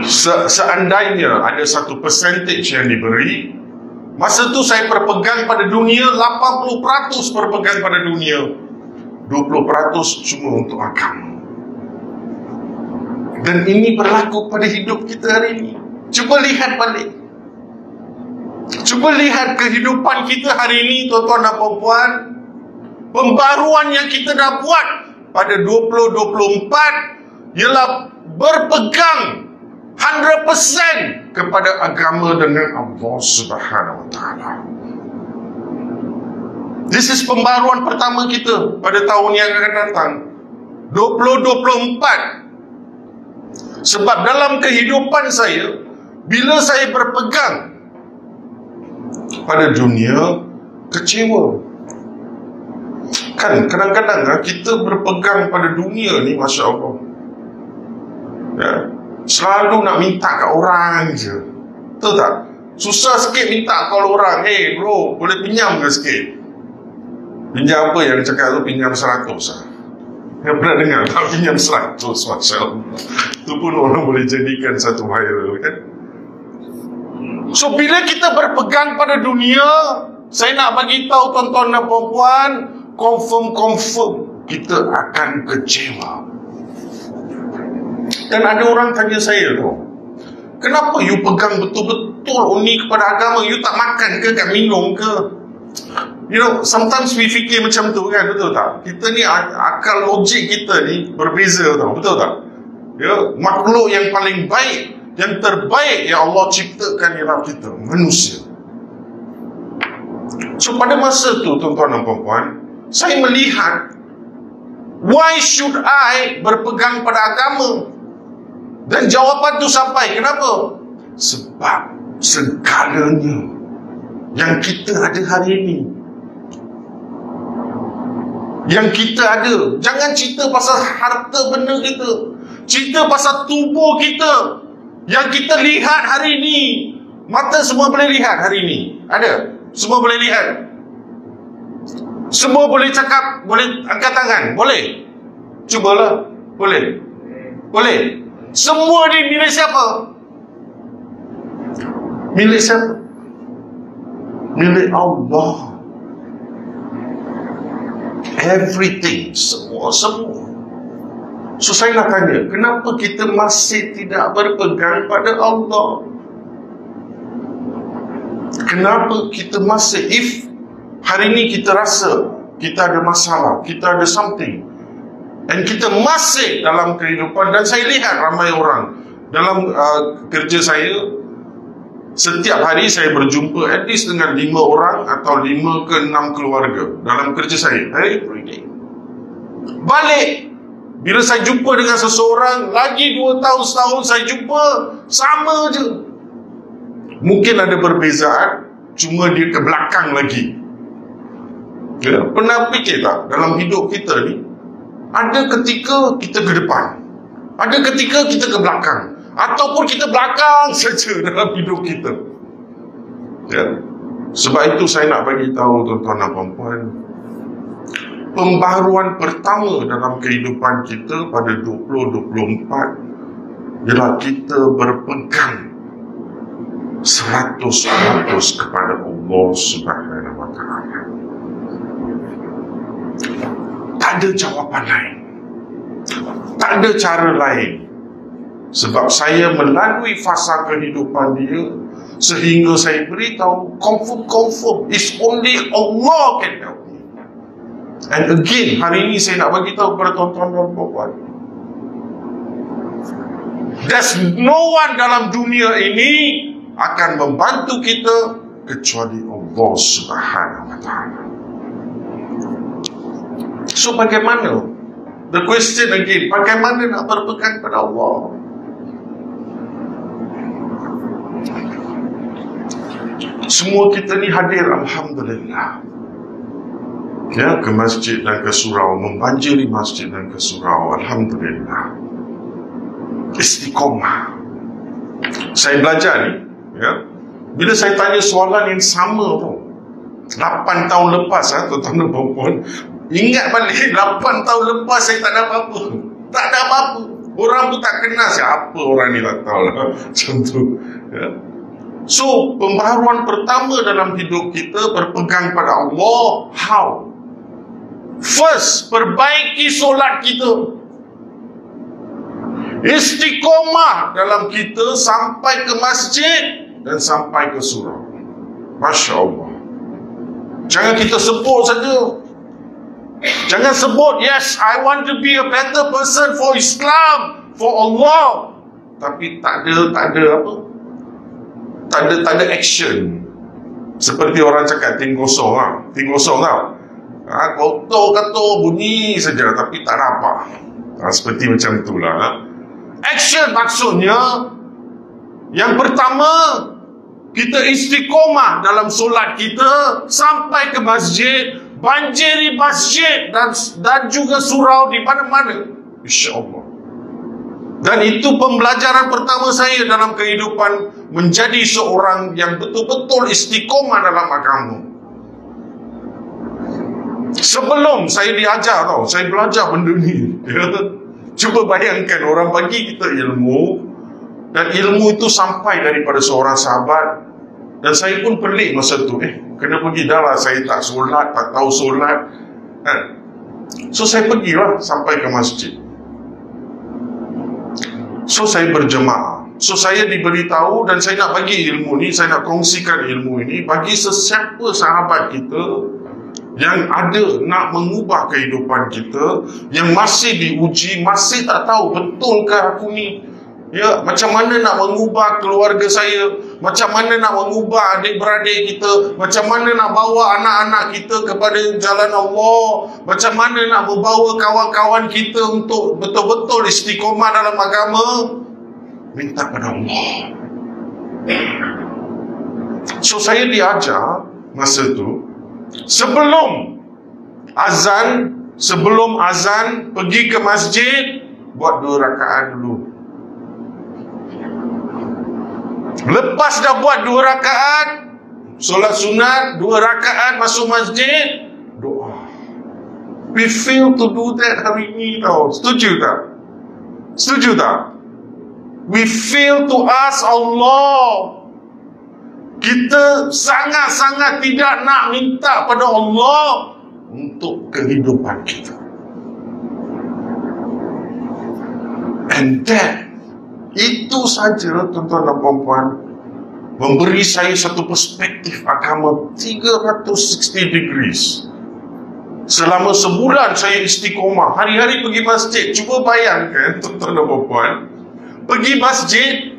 So seandainya ada satu percentage yang diberi, masa tu saya berpegang pada dunia, 80% berpegang pada dunia, 20% cuma untuk agama. Dan ini berlaku pada hidup kita hari ini. Cuba lihat balik. Cuba lihat kehidupan kita hari ini, tuan-tuan dan puan-puan. Pembaruan yang kita dah buat pada 2024 ialah berpegang 100% kepada agama dengan Allah Subhanahu Wa Taala. This is pembaruan pertama kita pada tahun yang akan datang, 2024. Sebab dalam kehidupan saya, bila saya berpegang pada dunia, kecewa. Kan kadang-kadang kita berpegang pada dunia ni, Masya Allah, ya, selalu nak minta kat orang je. Betul tak? Susah sikit minta kat orang. Hey bro, boleh pinjam ke sikit? Pinjam apa yang cakap tu? Pinjam 100 lah. Yang pernah dengar tak? Pinjam 100, Masya Allah. Itu pun orang boleh jadikan satu viral, kan? So bila kita berpegang pada dunia, saya nak bagi tahu tuan-tuan dan puan-puan, confirm kita akan kecewa. Dan ada orang tanya saya tu, kenapa you pegang betul-betul ni kepada agama? You tak makan ke, tak minum ke? You know, sometimes we fikir macam tu, kan? Betul tak? Kita ni, akal logik kita ni berbeza tau. Betul tak? Ya, makhluk yang paling baik, yang terbaik yang Allah ciptakan ialah kita, manusia. So pada masa tu, tuan-tuan dan puan-puan, saya melihat, why should I berpegang pada agama? Dan jawapan tu sampai. Kenapa? Sebab segalanya yang kita ada hari ini, yang kita ada, jangan cerita pasal harta benda kita, cerita pasal tubuh kita, yang kita lihat hari ini. Mata semua boleh lihat hari ini. Ada? Semua boleh lihat. Semua boleh cakap, boleh angkat tangan. Boleh? Cubalah. Boleh? Boleh? Semua ni milik siapa? Milik siapa? Milik Allah. Everything. Semua. So saya nak tanya, kenapa kita masih tidak berpegang pada Allah? Kenapa kita masih, if hari ini kita rasa kita ada masalah, kita ada something, dan kita masih dalam kehidupan, dan saya lihat ramai orang dalam kerja saya, setiap hari saya berjumpa at least dengan 5 orang atau 5 ke 6 keluarga dalam kerja saya, every day. Balik, bila saya jumpa dengan seseorang, lagi 2 tahun, setahun saya jumpa, sama je. Mungkin ada perbezaan, cuma dia ke belakang lagi. Ya, pernah fikir tak, dalam hidup kita ni, ada ketika kita ke depan, ada ketika kita ke belakang, ataupun kita belakang saja dalam hidup kita. Ya. Sebab itu saya nak bagi tahu tuan-tuan dan puan-puan, pembaharuan pertama dalam kehidupan kita pada 2024 ialah kita berpegang 100% kepada Allah Subhanahu Wa Taala. Tak ada jawapan lain, tak ada cara lain. Sebab saya melalui fasa kehidupan dia, sehingga saya beritahu confirm it's only Allah can help me. And again, hari ini saya nak bagi tahu kepada tuan-tuan dan puan-puan, there's no one dalam dunia ini akan membantu kita kecuali Allah Subhanahu Wa Taala. So bagaimana? The question again, bagaimana nak berpegang pada Allah? Semua kita ni hadir, alhamdulillah, ya, ke masjid dan ke surau, membanjiri masjid dan ke surau, alhamdulillah. Istiqomah. Saya belajar ni, ya, bila saya tanya soalan yang sama tu 8 tahun lepas, tuan-tuan dan puan-puan, ingat balik 8 tahun lepas saya tak ada apa-apa. Tak ada apa-apa. Orang pun tak kenal siapa orang ni, tak tahu lah. Macam tu. Ya. So, pembaharuan pertama dalam hidup kita berpegang pada Allah. How? First, perbaiki solat kita. Istiqomah dalam kita sampai ke masjid dan sampai ke surau. Masya Allah. Jangan kita sebut saja. Jangan sebut, yes, I want to be a better person for Islam, for Allah. Tapi tak ada apa? Tak ada action. Seperti orang cakap ting kosong lah. Ting kosong tau. Kotor kata bunyi saja tapi tak ada apa. Seperti macam itulah. Action maksudnya, yang pertama, kita istiqomah dalam solat kita sampai ke masjid, banjiri masjid dan juga surau di mana-mana. InsyaAllah. Dan itu pembelajaran pertama saya dalam kehidupan menjadi seorang yang betul-betul istiqomah dalam agama. Sebelum saya diajar tau, saya belajar benda ni. Cuba bayangkan orang bagi kita ilmu, dan ilmu itu sampai daripada seorang sahabat. Dan saya pun pelik masa tu, kena pergi dah lah, saya tak solat, tak tahu solat. So saya pergilah sampai ke masjid. So saya berjemaah. So saya diberitahu dan saya nak bagi ilmu ni, saya nak kongsikan ilmu ini bagi sesiapa sahabat kita yang ada nak mengubah kehidupan kita, yang masih diuji, masih tak tahu betulkah aku ni, ya, macam mana nak mengubah keluarga saya, macam mana nak mengubah adik-beradik kita, macam mana nak bawa anak-anak kita kepada jalan Allah, macam mana nak membawa kawan-kawan kita untuk betul-betul istiqomah dalam agama. Minta pada Allah. So saya diajar masa tu, sebelum azan pergi ke masjid, buat 2 rakaat dulu. Lepas dah buat 2 rakaat solat sunat, 2 rakaat masuk masjid, doa. We fail to do that hari ini tau. Setuju tak? Setuju tak? We fail to ask Allah. Kita sangat-sangat tidak nak minta pada Allah untuk kehidupan kita. And that, itu saja tuan-tuan dan puan-puan, memberi saya satu perspektif agama 360 degrees. Selama sebulan saya istiqomah, hari-hari pergi masjid. Cuba bayangkan tuan-tuan dan puan-puan, pergi masjid,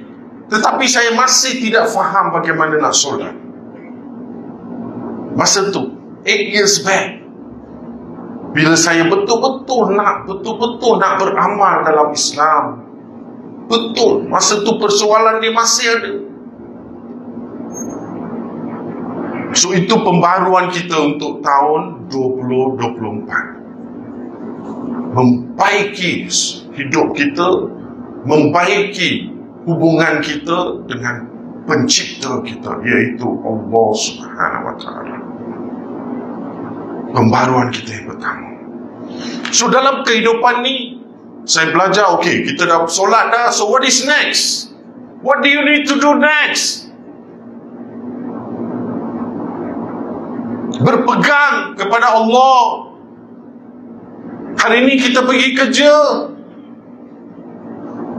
tetapi saya masih tidak faham bagaimana nak solat. Masa tu 8 years back, bila saya betul-betul nak beramal dalam Islam, betul, masa tu persoalan ni masih ada. So itu pembaruan kita untuk tahun 2024. Membaiki hidup kita, membaiki hubungan kita dengan pencipta kita, iaitu Allah Subhanahu wa Ta'ala. Pembaruan kita yang pertama. So dalam kehidupan ni, saya belajar, okay, kita dah solat dah, so what is next? What do you need to do next? Berpegang kepada Allah. Hari ini kita pergi kerja.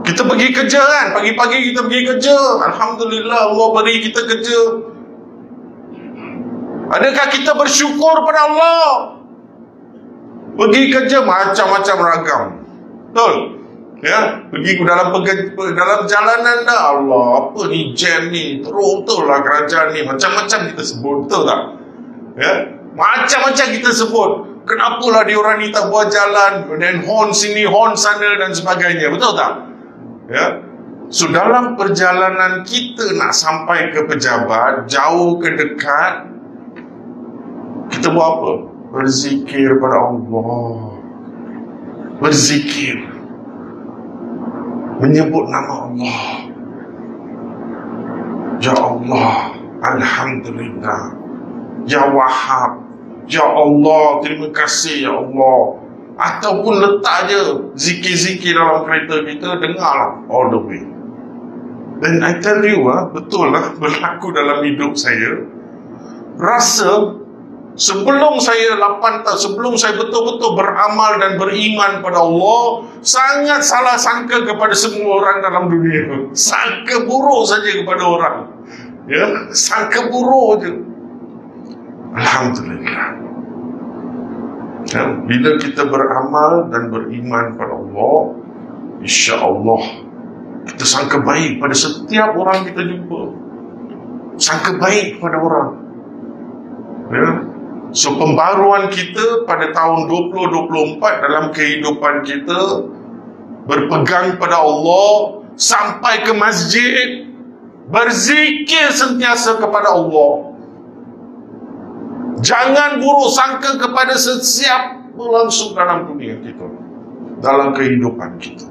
Kita pergi kerja kan, pagi-pagi kita pergi kerja. Alhamdulillah Allah beri kita kerja. Adakah kita bersyukur pada Allah? Pergi kerja macam-macam ragam. Betul? Ya, pergi dalam jalanan dah, Allah, apa ni jam ni, teruk betul lah kerajaan ni, macam-macam kita sebut, betul tak? Ya, macam-macam kita sebut. Kenapalah diorang ni tak buat jalan, dan horn sini, horn sana dan sebagainya, betul tak? Ya. So dalam perjalanan kita nak sampai ke pejabat, jauh ke dekat, kita buat apa? Berzikir pada Allah. Berzikir, menyebut nama Allah. Ya Allah, Alhamdulillah. Ya Wahhab, Ya Allah, terima kasih Ya Allah. ataupun letak je zikir-zikir dalam kereta kita, dengarlah all the way. Dan I tell you betul lah, berlaku dalam hidup saya. Rasa sebelum saya 8 tahun, sebelum saya betul-betul beramal dan beriman pada Allah, sangat salah sangka kepada semua orang dalam dunia. Sangka buruk saja kepada orang. Ya, sangka buruk je. Alhamdulillah. Ya, bila kita beramal dan beriman pada Allah, insya-Allah kita sangka baik pada setiap orang kita jumpa. Sangka baik pada orang. Ya. So pembaruan kita pada tahun 2024 dalam kehidupan kita, berpegang pada Allah, sampai ke masjid, berzikir sentiasa kepada Allah. Jangan buruk sangka kepada setiap langsung dalam dunia kita, dalam kehidupan kita.